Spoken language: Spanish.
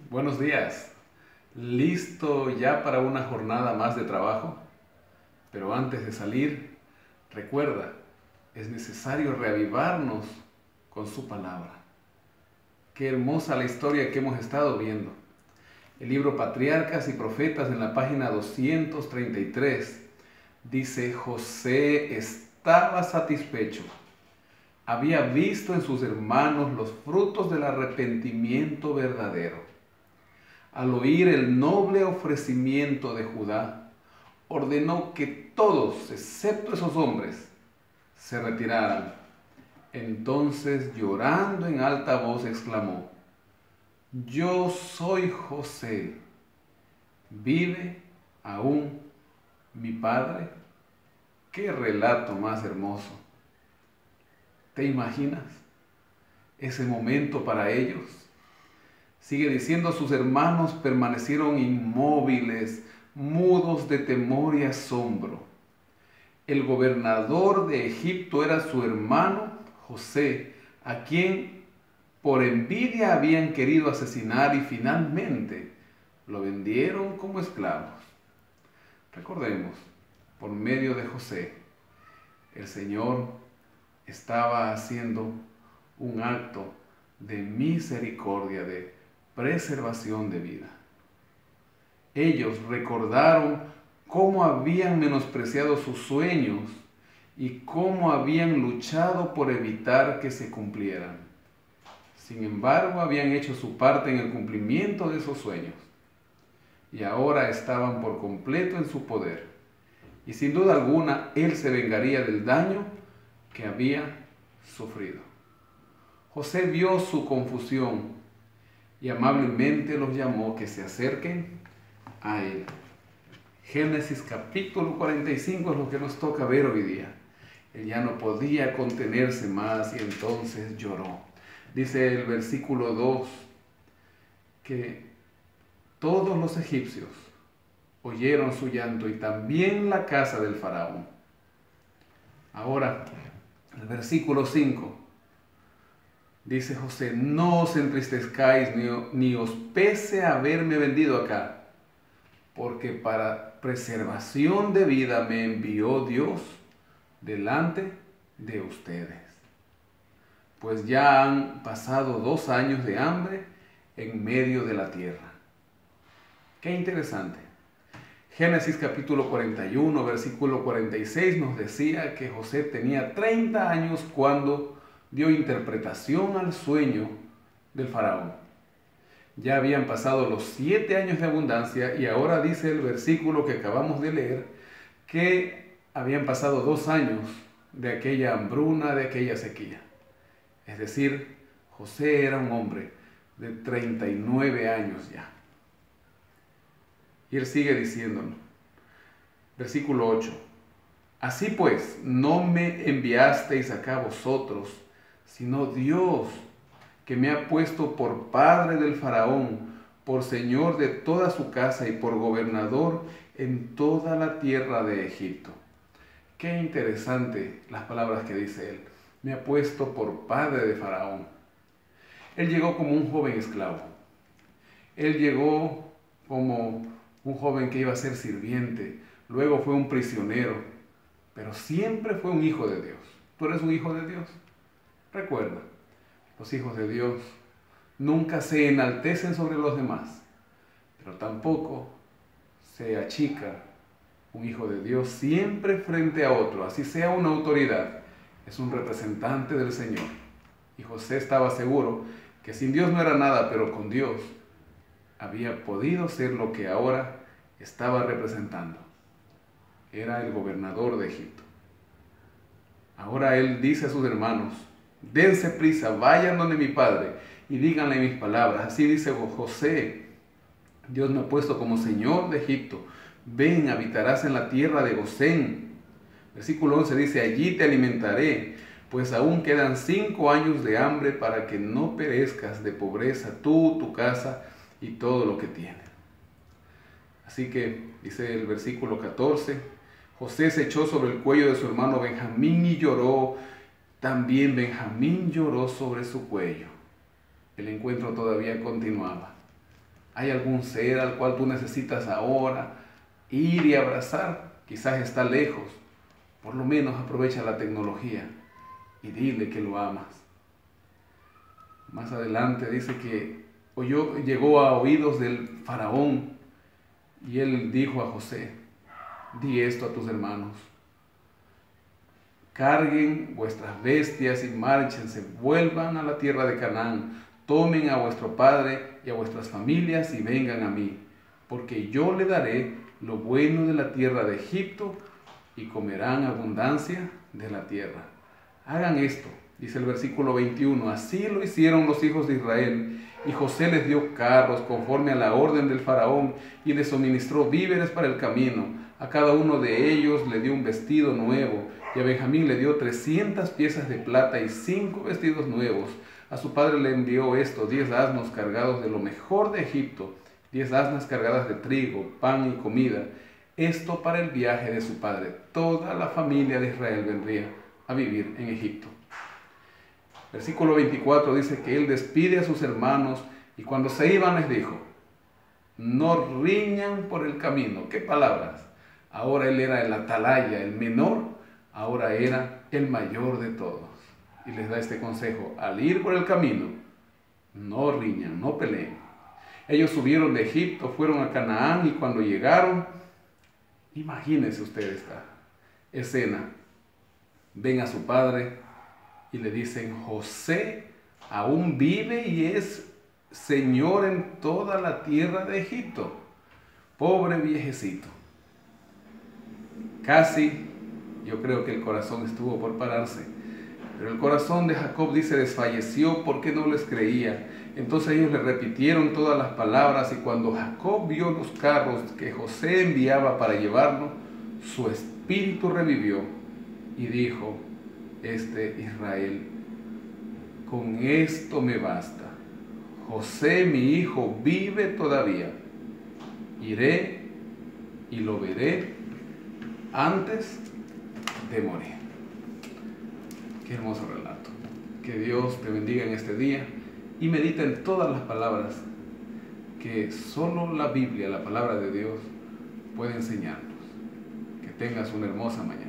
Buenos días. ¿Listo ya para una jornada más de trabajo? Pero antes de salir, recuerda, es necesario reavivarnos con su palabra. Qué hermosa la historia que hemos estado viendo. El libro Patriarcas y Profetas en la página 233 dice: José estaba satisfecho. Había visto en sus hermanos los frutos del arrepentimiento verdadero. Al oír el noble ofrecimiento de Judá, ordenó que todos, excepto esos hombres, se retiraran. Entonces, llorando en alta voz, exclamó: Yo soy José. ¿Vive aún mi padre? ¡Qué relato más hermoso! ¿Te imaginas ese momento para ellos? Sigue diciendo: sus hermanos permanecieron inmóviles, mudos de temor y asombro. El gobernador de Egipto era su hermano José, a quien por envidia habían querido asesinar y finalmente lo vendieron como esclavos. Recordemos, por medio de José, el Señor estaba haciendo un acto de misericordia, de preservación de vida. Ellos recordaron cómo habían menospreciado sus sueños y cómo habían luchado por evitar que se cumplieran. Sin embargo, habían hecho su parte en el cumplimiento de esos sueños y ahora estaban por completo en su poder. Y sin duda alguna, Él se vengaría del daño que había sufrido. José vio su confusión y amablemente los llamó que se acerquen a Él. Génesis capítulo 45 es lo que nos toca ver hoy día. Él ya no podía contenerse más y entonces lloró. Dice el versículo 2 que todos los egipcios oyeron su llanto y también la casa del faraón. Ahora, el versículo 5 dice José: no os entristezcáis ni os pese haberme vendido acá, porque para preservación de vida me envió Dios delante de ustedes. Pues ya han pasado 2 años de hambre en medio de la tierra. Qué interesante. Génesis capítulo 41, versículo 46 nos decía que José tenía 30 años cuando dio interpretación al sueño del faraón. Ya habían pasado los 7 años de abundancia y ahora dice el versículo que acabamos de leer que habían pasado 2 años de aquella hambruna, de aquella sequía. Es decir, José era un hombre de 39 años ya. Y él sigue diciéndonos, versículo 8: así pues, no me enviasteis acá vosotros, sino Dios, que me ha puesto por padre del faraón, por señor de toda su casa y por gobernador en toda la tierra de Egipto. Qué interesante las palabras que dice él. Me ha puesto por padre de faraón. Él llegó como un joven esclavo. Él llegó como un joven que iba a ser sirviente. Luego fue un prisionero. Pero siempre fue un hijo de Dios. ¿Tú eres un hijo de Dios? Recuerda, los hijos de Dios nunca se enaltecen sobre los demás, pero tampoco se achica. Un hijo de Dios siempre frente a otro, así sea una autoridad, es un representante del Señor. Y José estaba seguro que sin Dios no era nada, pero con Dios había podido ser lo que ahora estaba representando. Era el gobernador de Egipto. Ahora él dice a sus hermanos: dense prisa, vayan donde mi padre y díganle mis palabras. Así dice José: Dios me ha puesto como señor de Egipto. Ven, habitarás en la tierra de Gosén. Versículo 11 dice: allí te alimentaré, pues aún quedan 5 años de hambre para que no perezcas de pobreza tú, tu casa y todo lo que tienes. Así que dice el versículo 14: José se echó sobre el cuello de su hermano Benjamín y lloró. También Benjamín lloró sobre su cuello. El encuentro todavía continuaba. ¿Hay algún ser al cual tú necesitas ahora ir y abrazar? Quizás está lejos. Por lo menos aprovecha la tecnología y dile que lo amas. Más adelante dice que llegó a oídos del faraón y él dijo a José: di esto a tus hermanos: carguen vuestras bestias y márchense, vuelvan a la tierra de Canaán, tomen a vuestro padre y a vuestras familias y vengan a mí, porque yo le daré lo bueno de la tierra de Egipto y comerán abundancia de la tierra. Hagan esto, dice el versículo 21, así lo hicieron los hijos de Israel, y José les dio carros conforme a la orden del faraón y les suministró víveres para el camino. A cada uno de ellos le dio un vestido nuevo, y a Benjamín le dio 300 piezas de plata y 5 vestidos nuevos. A su padre le envió 10 asnos cargados de lo mejor de Egipto, 10 asnas cargadas de trigo, pan y comida. Esto para el viaje de su padre. Toda la familia de Israel vendría a vivir en Egipto. Versículo 24 dice que él despide a sus hermanos y cuando se iban les dijo: no riñan por el camino. ¿Qué palabras? Ahora él era el atalaya, el menor, ahora era el mayor de todos. Y les da este consejo: al ir por el camino, no riñan, no peleen. Ellos subieron de Egipto, fueron a Canaán y cuando llegaron, imagínense ustedes esta escena, ven a su padre y le dicen: José aún vive y es señor en toda la tierra de Egipto. Pobre viejecito. Casi, yo creo que el corazón estuvo por pararse. Pero el corazón de Jacob, dice, desfalleció porque no les creía. Entonces ellos le repitieron todas las palabras y cuando Jacob vio los carros que José enviaba para llevarlo, su espíritu revivió y dijo: Israel, con esto me basta. José, mi hijo, vive todavía. Iré y lo veré antes de morir. Qué hermoso relato. Que Dios te bendiga en este día y medita en todas las palabras que solo la Biblia, la palabra de Dios, puede enseñarnos. Que tengas una hermosa mañana.